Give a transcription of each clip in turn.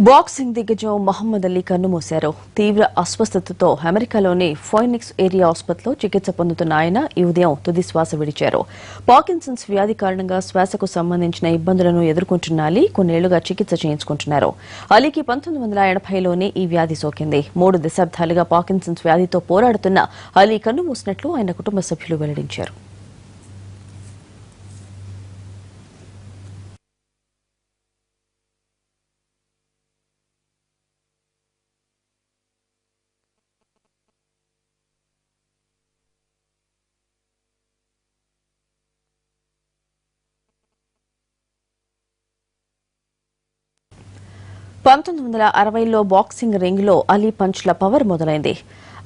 Boxing దిగ్గజం మహమ్మద్ అలీ కన్నుమూశారు. తీవ్ర అస్వస్థతతో అమెరికాలోని ఫోయినిక్స్ ఏరియా ఆసుపత్రిలో చికిత్స పొందుతున్న ఆయన ఈ ఉదయం తుది శ్వాస విడిచారు. పార్కిన్సన్స్ వ్యాధి కారణంగా శ్వాసకు సంబంధించిన ఇబ్బందులను ఎదుర్కొంటున్న అలీ కొన్నేళ్లుగా చికిత్స చేయించుకుంటున్నారు. అలీకి 1980లోనే ఈ వ్యాధి సోకింది. 3 దశాబ్దాలుగా పార్కిన్సన్స్ వ్యాధితో పోరాడుతున్న అలీ కన్నుమూసినట్లు ఆయన కుటుంబ సభ్యులు వెల్లడించారు. పంతొమ్మిది వందల 1960లో బాక్సింగ్ రింగ్లో అలీ పంచ్ల పవర్ మొదలైంది.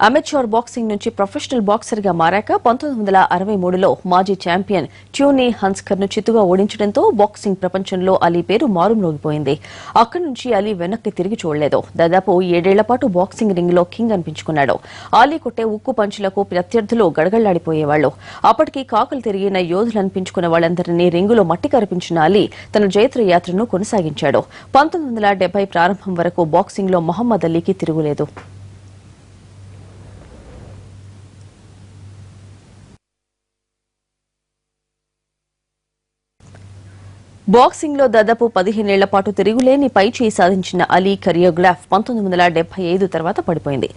అమెచ్యూర్ బాక్సింగ్ నుంచి ప్రొఫెషనల్ బాక్సర్ గా మారాక 1963లో మాజీ ఛాంపియన్ ట్యూనీ హన్స్కర్ ను చిత్తుగా ఓడించడంతో బాక్సింగ్ ప్రపంచంలో అలీ పేరు మారుమ్రోగిపోయింది. అక్కడి నుంచి అలీ వెనక్కి తిరిగి చూడలేదు. దాదాపు 7 ఏళ్ల పాటు బాక్సింగ్ రింగ్ లో కింగ్ అనిపించుకున్నాడు. అలీ కొట్టే ఉక్కు పంచులకు ప్రత్యర్థులు గడగడలాడిపోయేవాళ్లు. అప్పటికి కాకులు తిరిగిన యోధులు అనిపించుకున్న వాళ్లందరినీ రింగులో మట్టి కరిపించిన అలీ తన జైత్ర యాత్రను కొనసాగించాడు. 1970 ప్రారంభం వరకు బాక్సింగ్ లో మహమ్మద్ అలీకి తిరుగులేదు. బాక్సింగ్ లో దాదాపు 15 ఏళ్ల పాటు తిరుగులేని పైచేయి సాధించిన అలీ కరియోగ్రాఫ్ 1975 తర్వాత పడిపోయింది.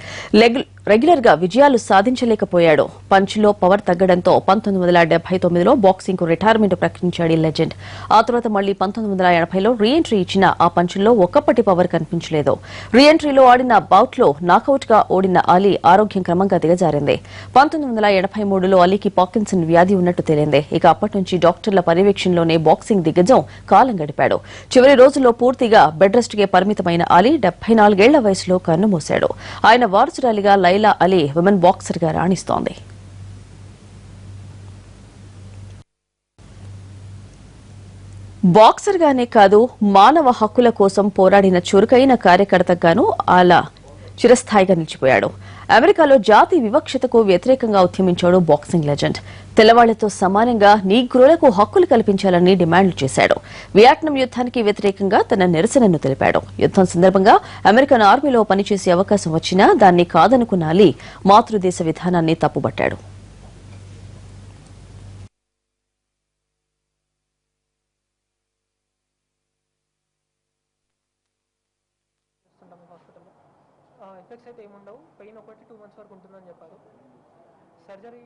రెగ్యులర్ గా విజయాలు సాధించలేకపోయాడు. పంచ్లో పవర్ తగ్గడంతో 1979లో బాక్సింగ్ కు రిటైర్మెంట్ ప్రకటించాడు ఈ లెజెండ్. ఆ తర్వాత మళ్లీ 1980లో రీ ఎంట్రీ ఇచ్చినా ఆ పంచ్లో ఒక్కప్పటి పవర్ కనిపించలేదు. రీ ఎంట్రీలో ఆడిన బౌట్ లో నాకౌట్ గా ఓడిన అలీ ఆరోగ్యం క్రమంగా దిగజారింది. 1983లో అలీకి పార్కిన్సన్ వ్యాధి ఉన్నట్టు తేలింది. ఇక అప్పటి నుంచి డాక్టర్ల పర్యవేక్షణలోనే బాక్సింగ్ దిగ్గజం కాలం గడిపాడు. చివరి రోజుల్లో పూర్తిగా బెడ్ రెస్ట్ కే పరిమితమైన అలీ 74 ఏళ్ల వయసులో కన్నుమూశాడు. ఆయన వారసురాలిగా లైలా అలీ విమెన్ బాక్సర్ గా రాణిస్తోంది. బాక్సర్ గానే కాదు, మానవ హక్కుల కోసం పోరాడిన చురుకైన కార్యకర్తగాను అలా చిరస్థాయిగా నిలిచిపోయాడు. అమెరికాలో జాతి వివక్షతకు వ్యతిరేకంగా ఉద్యమించాడు బాక్సింగ్ లెజెండ్. తెల్లవాళ్లతో సమానంగా నీగ్రోలకు హక్కులు కల్పించాలని డిమాండ్లు చేశాడు. వియట్నాం యుద్ధానికి వ్యతిరేకంగా తన నిరసనను తెలిపాడు. యుద్దం సందర్భంగా అమెరికన్ ఆర్మీలో పనిచేసే అవకాశం వచ్చినా దాన్ని కాదనుకున్న అలీ మాతృదేశ విధానాన్ని తప్పుబట్టాడు. ఎఫెక్ట్స్ అయితే ఏముండవు. పెయిన్ ఒకటి 2 మంత్స్ వరకు ఉంటుందని చెప్పారు. సర్జరీ